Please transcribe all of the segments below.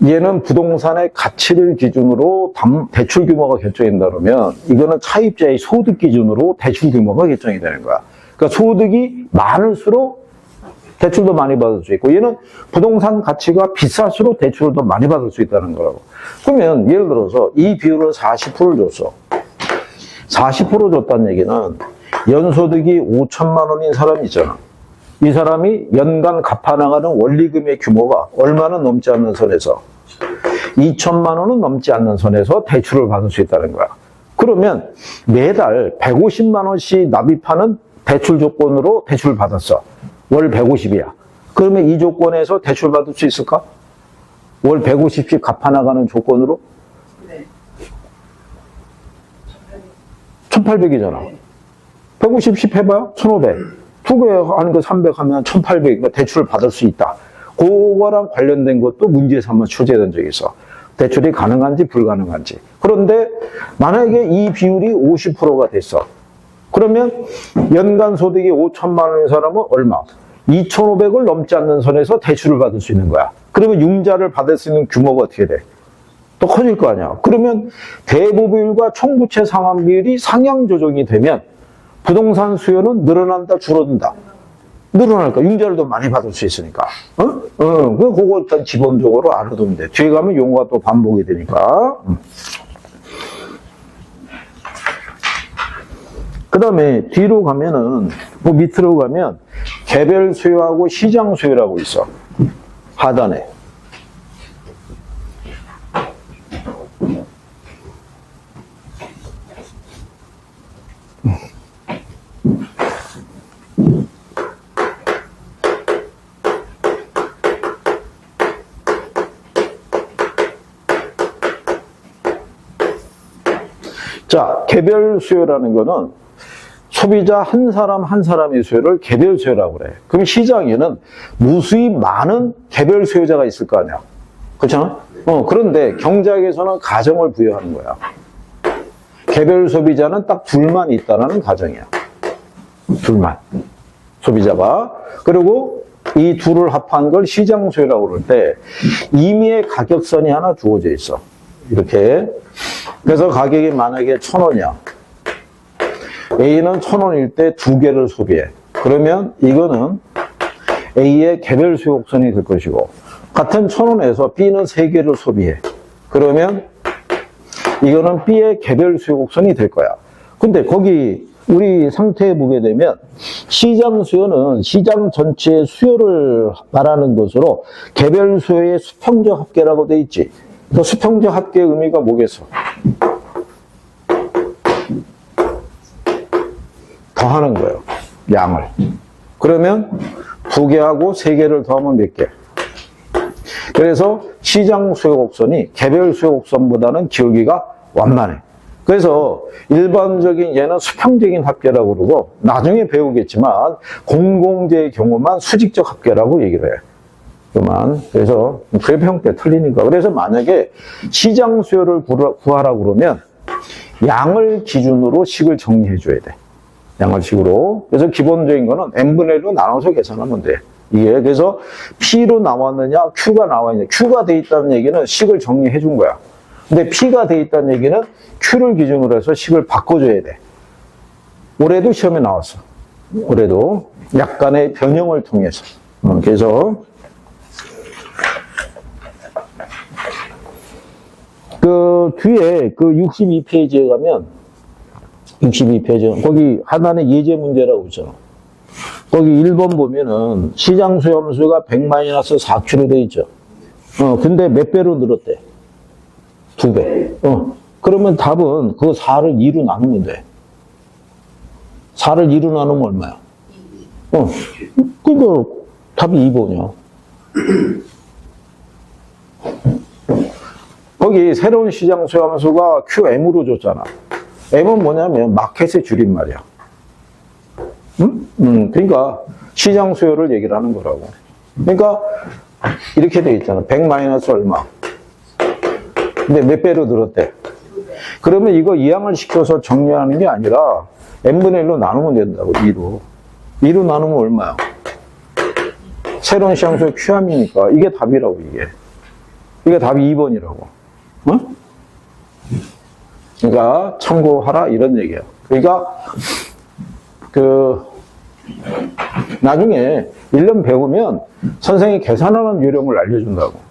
얘는 부동산의 가치를 기준으로 대출 규모가 결정된다 그러면 이거는 차입자의 소득 기준으로 대출 규모가 결정이 되는 거야. 그러니까 소득이 많을수록 대출도 많이 받을 수 있고 얘는 부동산 가치가 비쌀수록 대출을 더 많이 받을 수 있다는 거라고. 그러면 예를 들어서 이 비율을 40%를 줬어. 40% 줬다는 얘기는 연소득이 5천만 원인 사람이 있잖아. 이 사람이 연간 갚아나가는 원리금의 규모가 얼마나 넘지 않는 선에서 2천만 원은 넘지 않는 선에서 대출을 받을 수 있다는 거야. 그러면 매달 150만 원씩 납입하는 대출 조건으로 대출을 받았어. 월 150이야. 그러면 이 조건에서 대출 받을 수 있을까? 월 150씩 갚아나가는 조건으로? 네. 1800이잖아. 150씩 해봐요? 1500. 두 개 하는 거 300 하면 1800. 대출을 받을 수 있다. 그거랑 관련된 것도 문제에서 한번 출제된 적이 있어. 대출이 가능한지 불가능한지. 그런데 만약에 이 비율이 50%가 됐어. 그러면 연간 소득이 5천만 원인 사람은 얼마? 2,500을 넘지 않는 선에서 대출을 받을 수 있는 거야. 그러면 융자를 받을 수 있는 규모가 어떻게 돼? 또 커질 거 아니야. 그러면 대부 비율과 총부채 상환 비율이 상향 조정이 되면 부동산 수요는 늘어난다, 줄어든다. 늘어날까? 융자를 더 많이 받을 수 있으니까. 그거 일단 기본적으로 알아두면 돼. 뒤에 가면 용어가 또 반복이 되니까. 그 다음에 뒤로 가면은, 그 밑으로 가면 개별 수요하고 시장 수요라고 있어. 하단에. 자, 개별 수요라는 거는 소비자 한 사람 한 사람의 수요를 개별 수요라고 그래. 그럼 시장에는 무수히 많은 개별 수요자가 있을 거 아니야. 그렇잖아? 그런데 경제학에서는 가정을 부여하는 거야. 개별 소비자는 딱 둘만 있다라는 가정이야. 둘만. 소비자가. 그리고 이 둘을 합한 걸 시장 수요라고 그럴 때 임의의 가격선이 하나 주어져 있어. 이렇게. 그래서 가격이 만약에 1,000원이야. A는 1,000원일 때 두 개를 소비해. 그러면 이거는 A의 개별 수요 곡선이 될 것이고, 같은 1,000원에서 B는 세 개를 소비해. 그러면 이거는 B의 개별 수요 곡선이 될 거야. 근데 거기 우리 상태에 보게 되면 시장 수요는 시장 전체의 수요를 말하는 것으로 개별 수요의 수평적 합계라고 돼 있지. 그 수평적 합계의 의미가 뭐겠어? 더하는 거예요. 양을. 그러면 두 개하고 세 개를 더하면 몇 개? 그래서 시장 수요 곡선이 개별 수요 곡선보다는 기울기가 완만해. 그래서 일반적인 얘는 수평적인 합계라고 그러고 나중에 배우겠지만 공공재의 경우만 수직적 합계라고 얘기를 해. 그래서 그래프 형태 틀리니까. 그래서 만약에 시장 수요를 구하라고 그러면 양을 기준으로 식을 정리해 줘야 돼. 양을 식으로. 그래서 기본적인 거는 n분의 1로 나눠서 계산하면 돼. 이게 그래서 P로 나왔느냐 Q가 나와있느냐. Q가 돼 있다는 얘기는 식을 정리해 준 거야. 근데 P가 돼 있다는 얘기는 Q를 기준으로 해서 식을 바꿔줘야 돼. 올해도 시험에 나왔어. 올해도 약간의 변형을 통해서. 그래서 그 뒤에 그 62페이지에 가면 62페이지 거기 하나의 예제 문제라고 있잖아. 거기 1번 보면은 시장 수요 함수가 100-4Q로 돼 있죠. 근데 몇 배로 늘었대? 2배. 그러면 답은 그 4를 2로 나누면 돼. 4를 2로 나누면 얼마야? 그러니까 답이 2번이야. 거기 새로운 시장 수요 함수가 QM으로 줬잖아. M은 뭐냐면 마켓의 줄임말이야. 그러니까 시장 수요를 얘기를 하는 거라고. 그러니까 이렇게 돼 있잖아. 100 마이너스 얼마. 근데 몇 배로 늘었대? 그러면 이거 이항을 시켜서 정리하는 게 아니라 n분의 1로 나누면 된다고. 2로. 2로 나누면 얼마야? 새로운 시장 수요 Q함이니까 이게 답이라고 이게. 그러니까 답이 2번이라고. 어? 그러니까 참고하라 이런 얘기예요. 그러니까 나중에 1년 배우면 선생님이 계산하는 요령을 알려준다고.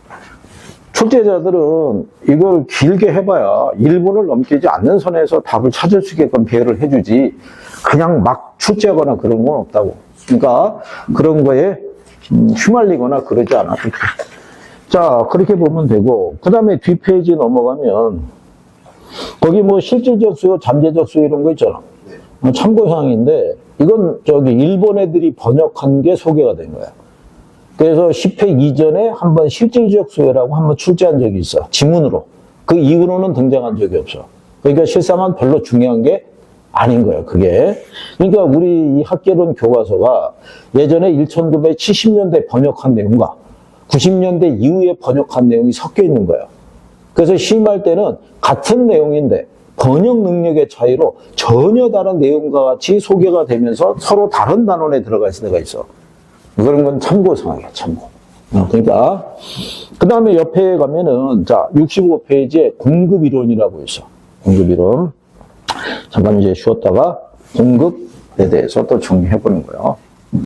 출제자들은 이걸 길게 해봐야 1분을 넘기지 않는 선에서 답을 찾을 수 있게끔 배열을 해주지 그냥 막 출제하거나 그런 건 없다고. 그러니까 그런 거에 휘말리거나 그러지 않아도 돼. 자, 그렇게 보면 되고, 그 다음에 뒷페이지 넘어가면 거기 뭐 실질적 수요, 잠재적 수요 이런 거 있잖아. 참고사항인데 이건 일본 애들이 번역한 게 소개가 된 거야. 그래서 10회 이전에 한번 실질적 수요라고 한번 출제한 적이 있어. 지문으로. 그 이후로는 등장한 적이 없어. 그러니까 실상은 별로 중요한 게 아닌 거예요, 그게. 그러니까 우리 이 학계론 교과서가 예전에 1970년대 번역한 내용과 90년대 이후에 번역한 내용이 섞여 있는 거예요. 그래서 시험할 때는 같은 내용인데 번역 능력의 차이로 전혀 다른 내용과 같이 소개가 되면서 서로 다른 단원에 들어가 있을 때가 있어. 그런 건 참고사항이야, 참고. 그러니까, 그 다음에 옆에 가면은, 자, 65페이지에 공급이론이라고 있어. 공급이론. 잠깐 이제 쉬었다가 공급에 대해서 또 정리해보는 거예요.